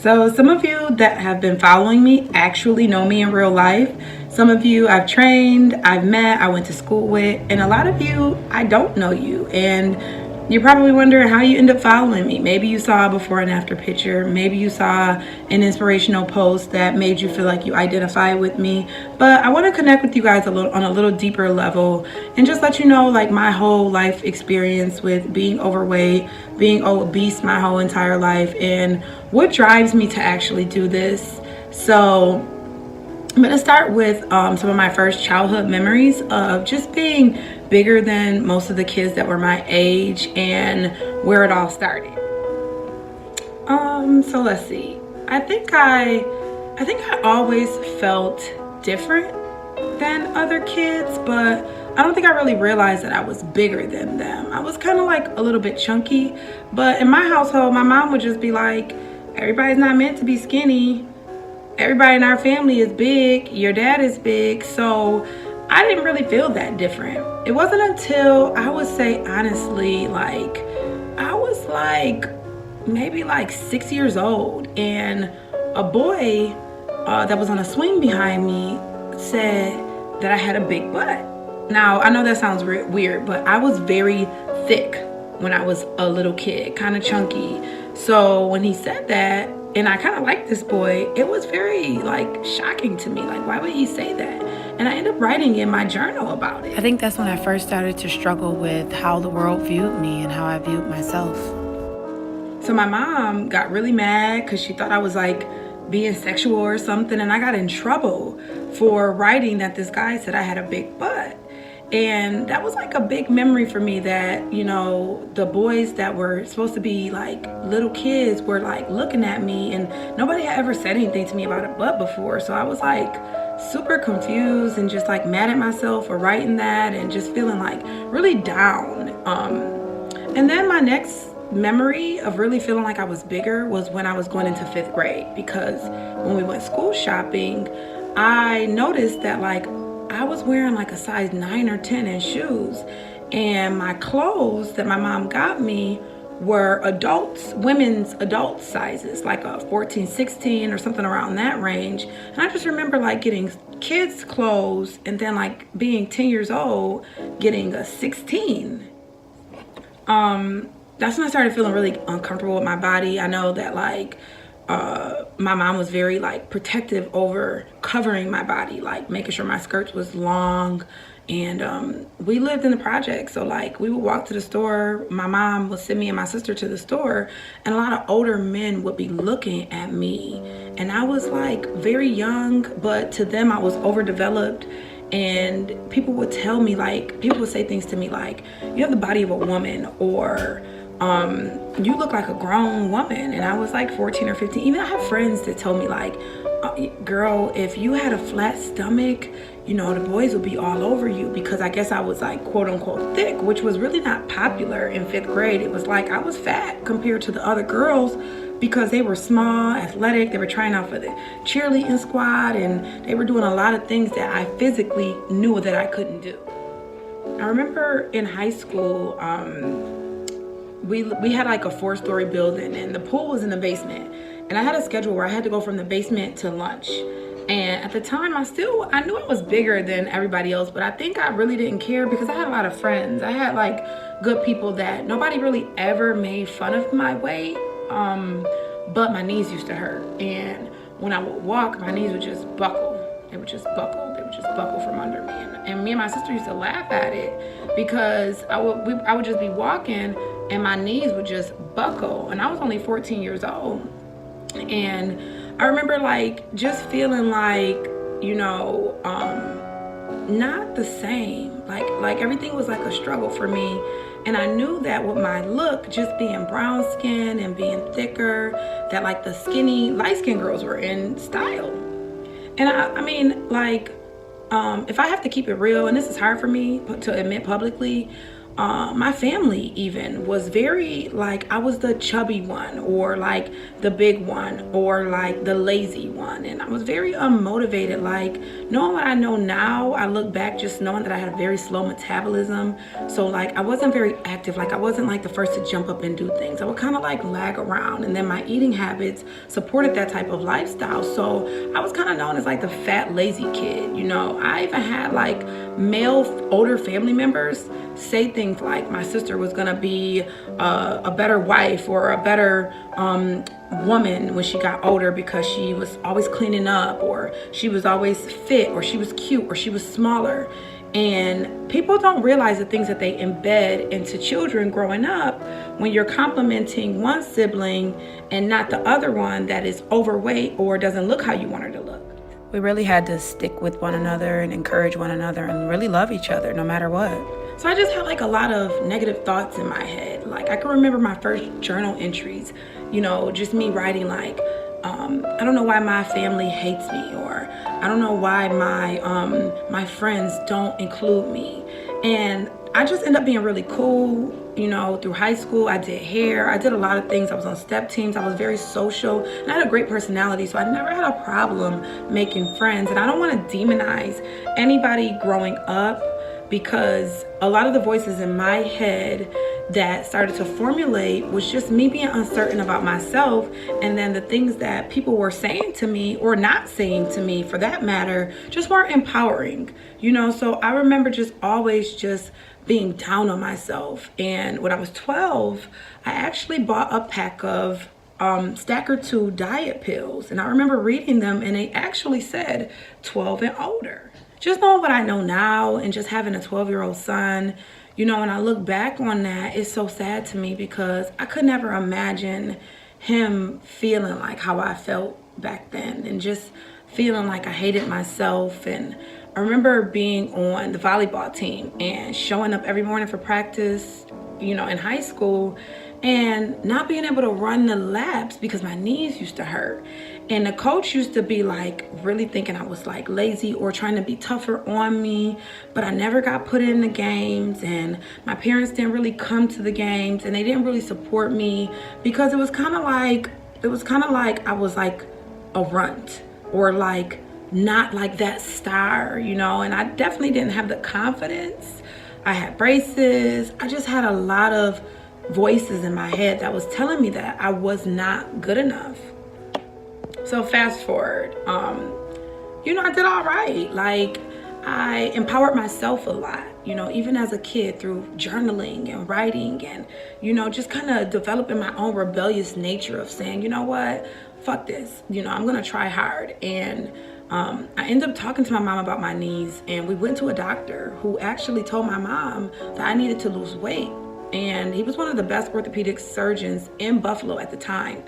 So some of you that have been following me actually know me in real life. Some of you I've trained, I've met, I went to school with, and a lot of you I don't know you. And you're probably wondering how you end up following me. Maybe you saw a before and after picture. Maybe you saw an inspirational post that made you feel like you identify with me. But I want to connect with you guys on a little deeper level and just let you know like my whole life experience with being overweight, being obese my whole entire life, and what drives me to actually do this. So I'm going to start with some of my first childhood memories of just being bigger than most of the kids that were my age and where it all started. So let's see. I think I always felt different than other kids, but I don't think I really realized that I was bigger than them. I was kind of like a little bit chunky, but in my household, my mom would just be like, everybody's not meant to be skinny. Everybody in our family is big. Your dad is big. So I didn't really feel that different. It wasn't until I would say honestly, like I was like maybe like 6 years old, and a boy that was on a swing behind me said that I had a big butt. Now I know that sounds weird, but I was very thick when I was a little kid, kind of chunky. So when he said that, and I kind of liked this boy, it was very like shocking to me. Like, why would he say that? And I ended up writing in my journal about it. I think that's when I first started to struggle with how the world viewed me and how I viewed myself. So my mom got really mad because she thought I was like being sexual or something. And I got in trouble for writing that this guy said I had a big butt. And that was like a big memory for me that, you know, the boys that were supposed to be like little kids were like looking at me, and nobody had ever said anything to me about a butt before. So I was like super confused and just like mad at myself for writing that and just feeling like really down. And then my next memory of really feeling like I was bigger was when I was going into 5th grade, because when we went school shopping, I noticed that like I was wearing like a size 9 or 10 in shoes, and my clothes that my mom got me were women's adult sizes, like a 14, 16 or something around that range. And I just remember like getting kids clothes and then like being 10 years old getting a 16. That's when I started feeling really uncomfortable with my body. I know that like my mom was very like protective over covering my body, like making sure my skirts was long. And we lived in the project, so like we would walk to the store. My mom would send me and my sister to the store, and a lot of older men would be looking at me, and I was like very young, but to them I was overdeveloped. And people would tell me, like, people would say things to me like, you have the body of a woman, or you look like a grown woman. And I was like 14 or 15. Even I have friends that told me like, girl, if you had a flat stomach, you know, the boys would be all over you, because I guess I was like quote unquote thick, which was really not popular in 5th grade. It was like I was fat compared to the other girls because they were small, athletic. They were trying out for the cheerleading squad, and they were doing a lot of things that I physically knew that I couldn't do. I remember in high school, we had like a 4-story building, and the pool was in the basement, and I had a schedule where I had to go from the basement to lunch. And at the time I knew I was bigger than everybody else, but I think I really didn't care because I had a lot of friends. I had like good people that nobody really ever made fun of my weight, but my knees used to hurt, and when I would walk, my knees would just buckle. They would just buckle from under me, and me and my sister used to laugh at it because I would just be walking and my knees would just buckle, and I was only 14 years old. And I remember like just feeling like, you know, not the same, like everything was like a struggle for me. And I knew that with my look, just being brown skin and being thicker, that like the skinny light skinned girls were in style. And I mean, like, if I have to keep it real, and this is hard for me to admit publicly, my family even was very like, I was the chubby one, or like the big one, or like the lazy one, and I was very unmotivated. Like, knowing what I know now, I look back just knowing that I had a very slow metabolism. So like, I wasn't very active. Like, I wasn't like the first to jump up and do things. I would kind of like lag around, and then my eating habits supported that type of lifestyle. So I was kind of known as like the fat lazy kid. You know, I even had like male older family members say things like my sister was gonna be a better wife or a better woman when she got older because she was always cleaning up, or she was always fit, or she was cute, or she was smaller. And people don't realize the things that they embed into children growing up when you're complimenting one sibling and not the other one that is overweight or doesn't look how you want her to look. We really had to stick with one another and encourage one another and really love each other no matter what. So I just had like a lot of negative thoughts in my head. Like, I can remember my first journal entries, you know, just me writing like, I don't know why my family hates me, or I don't know why my friends don't include me. And I just ended up being really cool, you know, through high school. I did hair, I did a lot of things. I was on step teams, I was very social, and I had a great personality, so I never had a problem making friends. And I don't want to demonize anybody growing up, because a lot of the voices in my head that started to formulate was just me being uncertain about myself, and then the things that people were saying to me, or not saying to me for that matter, just weren't empowering, you know. So I remember just always just being down on myself. And when I was 12, I actually bought a pack of Stacker 2 diet pills, and I remember reading them, and they actually said 12 and older. Just knowing what I know now, and just having a 12-year-old son, you know, when I look back on that, it's so sad to me, because I could never imagine him feeling like how I felt back then, and just feeling like I hated myself. And I remember being on the volleyball team and showing up every morning for practice, you know, in high school, and not being able to run the laps because my knees used to hurt. And the coach used to be like really thinking I was like lazy or trying to be tougher on me, but I never got put in the games, and my parents didn't really come to the games, and they didn't really support me, because it was kind of like I was like a runt, or like not like that star, you know. And I definitely didn't have the confidence. I had braces. I just had a lot of voices in my head that was telling me that I was not good enough. So fast forward, you know, I did all right. Like, I empowered myself a lot, you know, even as a kid, through journaling and writing, and, you know, just kind of developing my own rebellious nature of saying, you know what, fuck this, you know, I'm gonna try hard. And I ended up talking to my mom about my knees, and we went to a doctor who actually told my mom that I needed to lose weight. And he was one of the best orthopedic surgeons in Buffalo at the time.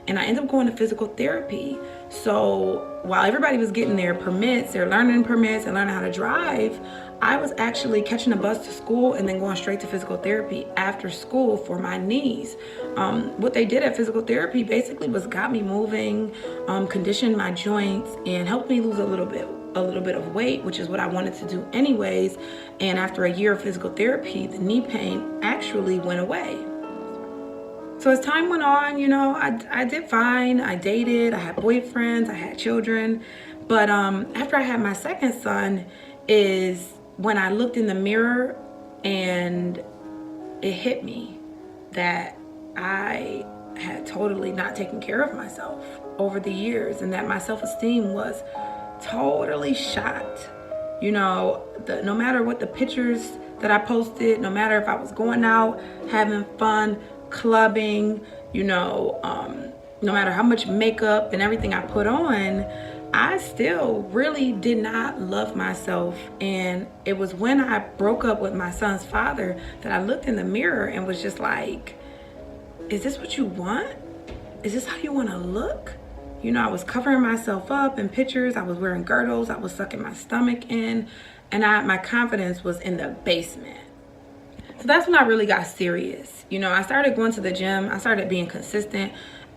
And I ended up going to physical therapy. So while everybody was getting their permits, their learning permits, and learning how to drive, I was actually catching a bus to school and then going straight to physical therapy after school for my knees. What they did at physical therapy basically was got me moving, conditioned my joints, and helped me lose a little bit of weight, which is what I wanted to do anyways. And after a year of physical therapy, the knee pain actually went away. So as time went on, you know, I did fine. I dated, I had boyfriends, I had children. But after I had my second son is when I looked in the mirror, and it hit me that I had totally not taken care of myself over the years, and that my self-esteem was totally shot. You know, no matter what the pictures that I posted, no matter if I was going out, having fun, clubbing, you know, no matter how much makeup and everything I put on, I still really did not love myself. And it was when I broke up with my son's father that I looked in the mirror and was just like, is this what you want? Is this how you want to look? You know, I was covering myself up in pictures. I was wearing girdles. I was sucking my stomach in, and my confidence was in the basement. So that's when I really got serious. You know, I started going to the gym. I started being consistent.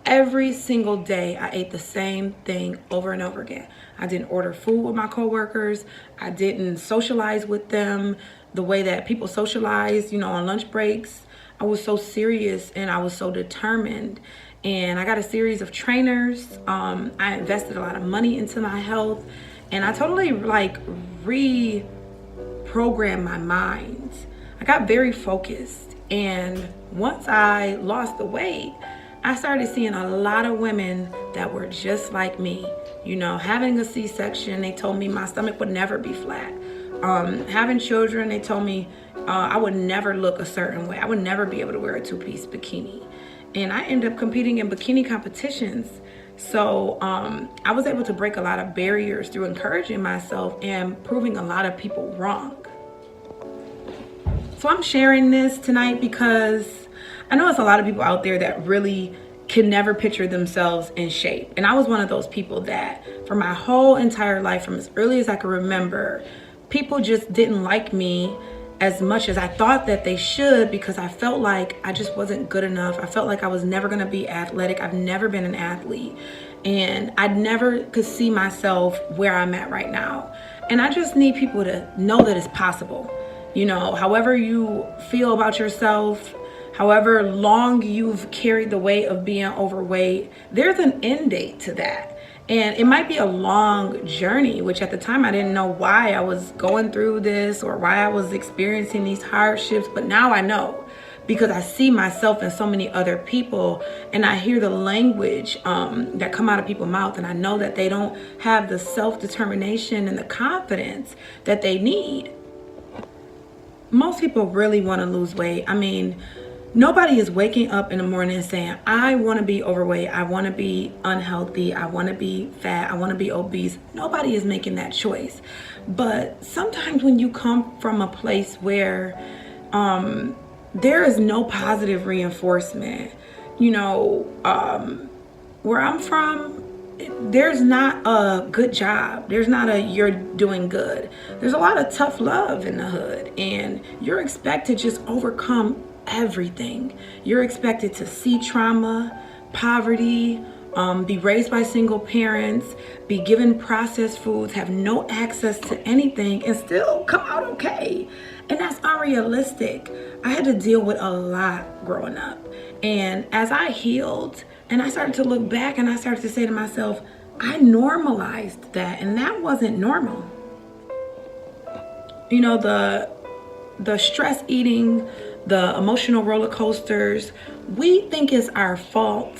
Every single day, I ate the same thing over and over again. I didn't order food with my coworkers. I didn't socialize with them. the way that people socialize, you know, on lunch breaks. I was so serious and I was so determined. And I got a series of trainers. I invested a lot of money into my health, and I totally like reprogrammed my mind. I got very focused, and once I lost the weight, I started seeing a lot of women that were just like me. You know, having a C-section, they told me my stomach would never be flat. Having children, they told me I would never look a certain way. I would never be able to wear a two-piece bikini. And I ended up competing in bikini competitions. So I was able to break a lot of barriers through encouraging myself and proving a lot of people wrong. So I'm sharing this tonight because I know it's a lot of people out there that really can never picture themselves in shape. And I was one of those people that for my whole entire life, from as early as I can remember, people just didn't like me as much as I thought that they should, because I felt like I just wasn't good enough. I felt like I was never gonna be athletic. I've never been an athlete, and I never could see myself where I'm at right now. And I just need people to know that it's possible. You know, however you feel about yourself, however long you've carried the weight of being overweight, there's an end date to that. And it might be a long journey, which at the time I didn't know why I was going through this or why I was experiencing these hardships. But now I know, because I see myself in so many other people, and I hear the language that come out of people's mouth, and I know that they don't have the self-determination and the confidence that they need. Most people really want to lose weight. I mean, nobody is waking up in the morning and saying, I want to be overweight, I want to be unhealthy, I want to be fat, I want to be obese. Nobody is making that choice. But sometimes when you come from a place where there is no positive reinforcement, you know, where I'm from, there's not a good job. There's not a you're doing good. There's a lot of tough love in the hood, and you're expected to just overcome everything. You're expected to see trauma, poverty, be raised by single parents, be given processed foods, have no access to anything, and still come out okay. And that's unrealistic. I had to deal with a lot growing up. And as I healed and I started to look back, and I started to say to myself, I normalized that, and that wasn't normal. You know, the stress eating, the emotional roller coasters, we think it's our fault.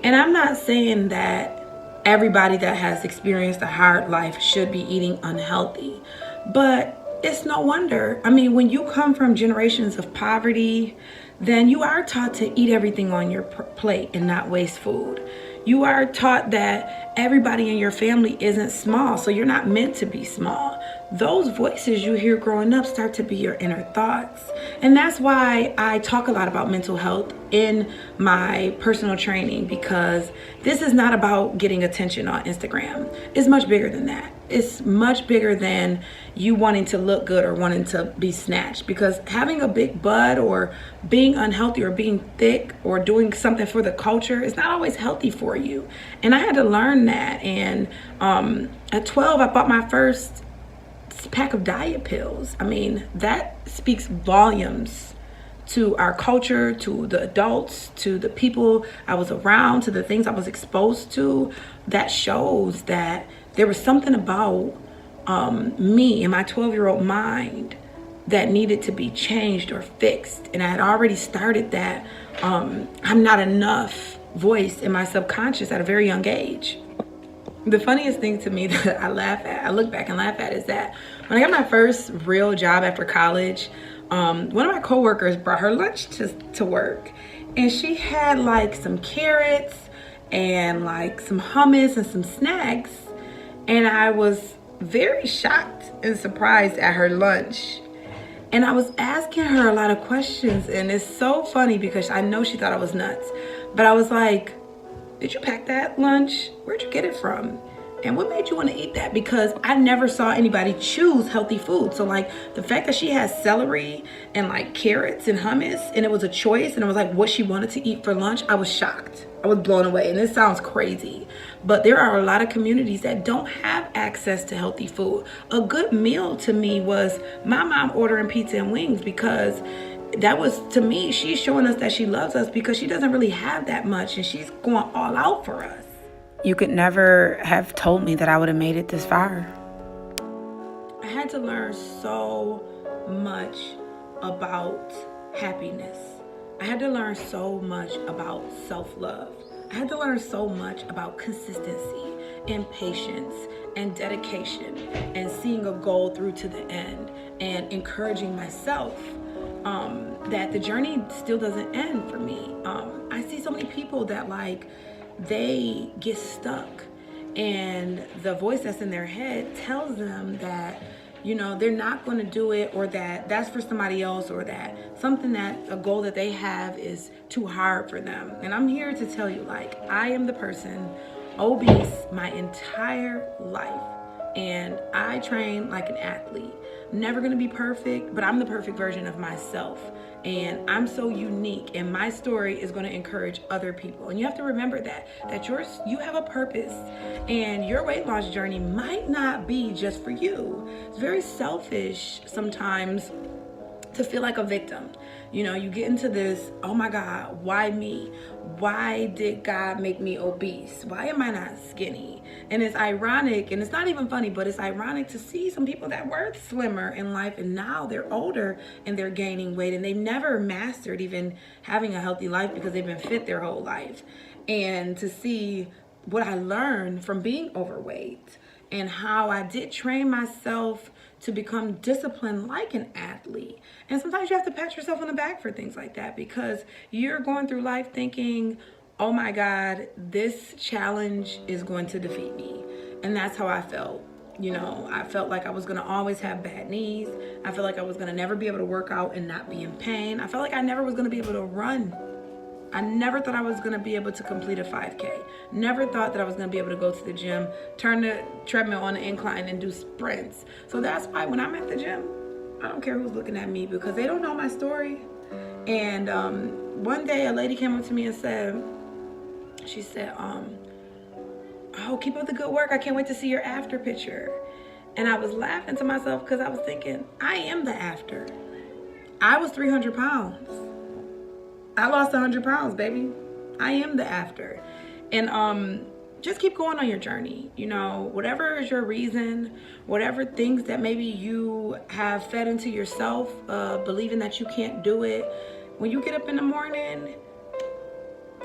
And I'm not saying that everybody that has experienced a hard life should be eating unhealthy, but it's no wonder. I mean, when you come from generations of poverty, then you are taught to eat everything on your plate and not waste food. You are taught that everybody in your family isn't small, so you're not meant to be small. Those voices you hear growing up start to be your inner thoughts. And that's why I talk a lot about mental health in my personal training, because this is not about getting attention on Instagram. It's much bigger than that. It's much bigger than you wanting to look good or wanting to be snatched, because having a big butt or being unhealthy or being thick or doing something for the culture is not always healthy for you. And I had to learn that. And at 12, I bought my first pack of diet pills. I mean, that speaks volumes to our culture, to the adults, to the people I was around, to the things I was exposed to. That shows that there was something about me and my 12-year-old mind that needed to be changed or fixed. And I had already started that I'm not enough voice in my subconscious at a very young age. The funniest thing to me that I look back and laugh at, is that when I got my first real job after college, one of my coworkers brought her lunch to work, and she had like some carrots and like some hummus and some snacks. And I was very shocked and surprised at her lunch. And I was asking her a lot of questions, and it's so funny because I know she thought I was nuts. But I was like, did you pack that lunch? Where'd you get it from? And what made you want to eat that? Because I never saw anybody choose healthy food. So like the fact that she has celery and like carrots and hummus, and it was a choice, and it was like what she wanted to eat for lunch, I was shocked. I was blown away. And this sounds crazy, but there are a lot of communities that don't have access to healthy food. A good meal to me was my mom ordering pizza and wings, because that was, to me, she's showing us that she loves us, because she doesn't really have that much and she's going all out for us. You could never have told me that I would have made it this far. I had to learn so much about happiness. I had to learn so much about self-love. I had to learn so much about consistency and patience and dedication and seeing a goal through to the end and encouraging myself that the journey still doesn't end for me. I see so many people that like, they get stuck and the voice that's in their head tells them that, you know, they're not going to do it, or that that's for somebody else, or that something, that a goal that they have is too hard for them. And I'm here to tell you, like, I am the person obese my entire life, and I train like an athlete. I'm never going to be perfect, but I'm the perfect version of myself. And I'm so unique, and my story is going to encourage other people. And you have to remember that you have a purpose, and your weight loss journey might not be just for you. It's very selfish sometimes to feel like a victim. You know, you get into this, oh my God, why me? Why did God make me obese? Why am I not skinny? And it's ironic, and it's not even funny, but it's ironic to see some people that were slimmer in life, and now they're older and they're gaining weight, and they've never mastered even having a healthy life because they've been fit their whole life. And to see what I learned from being overweight, and how I did train myself to become disciplined like an athlete. And sometimes you have to pat yourself on the back for things like that, because you're going through life thinking, oh my God, this challenge is going to defeat me. And that's how I felt. You know, I felt like I was going to always have bad knees. I felt like I was going to never be able to work out and not be in pain. I felt like I never was going to be able to run. I never thought I was going to be able to complete a 5K. Never thought that I was going to be able to go to the gym, turn the treadmill on the incline and do sprints. So that's why when I'm at the gym, I don't care who's looking at me, because they don't know my story. And one day a lady came up to me and said, oh, keep up the good work. I can't wait to see your after picture. And I was laughing to myself, because I was thinking, I am the after. I was 300 pounds. I lost 100 pounds, baby. I am the after. And just keep going on your journey. You know, whatever is your reason, whatever things that maybe you have fed into yourself, believing that you can't do it. When you get up in the morning,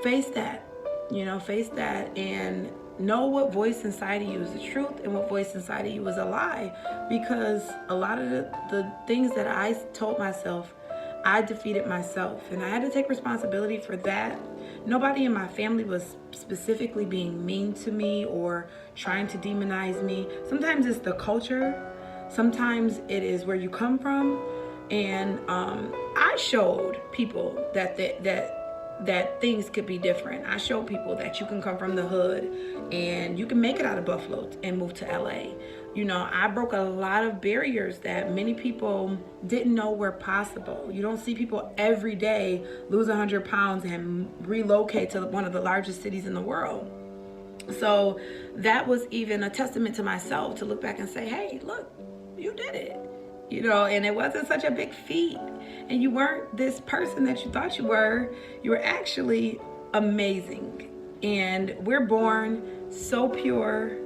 face that. You know, face that, and know what voice inside of you is the truth and what voice inside of you is a lie. Because a lot of the things that I told myself, I defeated myself, and I had to take responsibility for that. Nobody in my family was specifically being mean to me or trying to demonize me. Sometimes it's the culture. Sometimes it is where you come from. And I showed people that things could be different. I showed people that you can come from the hood and you can make it out of Buffalo and move to LA. You know, I broke a lot of barriers that many people didn't know were possible. You don't see people every day lose 100 pounds and relocate to one of the largest cities in the world. So that was even a testament to myself to look back and say, hey, look, you did it. You know, and it wasn't such a big feat. And you weren't this person that you thought you were. You were actually amazing. And we're born so pure,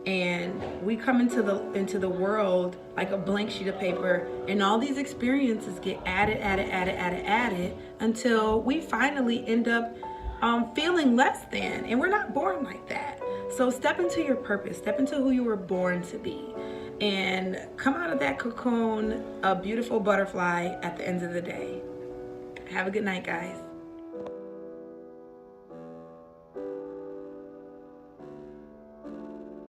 and we come into the world like a blank sheet of paper, and all these experiences get added until we finally end up feeling less than. And we're not born like that. So step into your purpose, step into who you were born to be, and come out of that cocoon a beautiful butterfly at the end of the day. Have a good night, guys.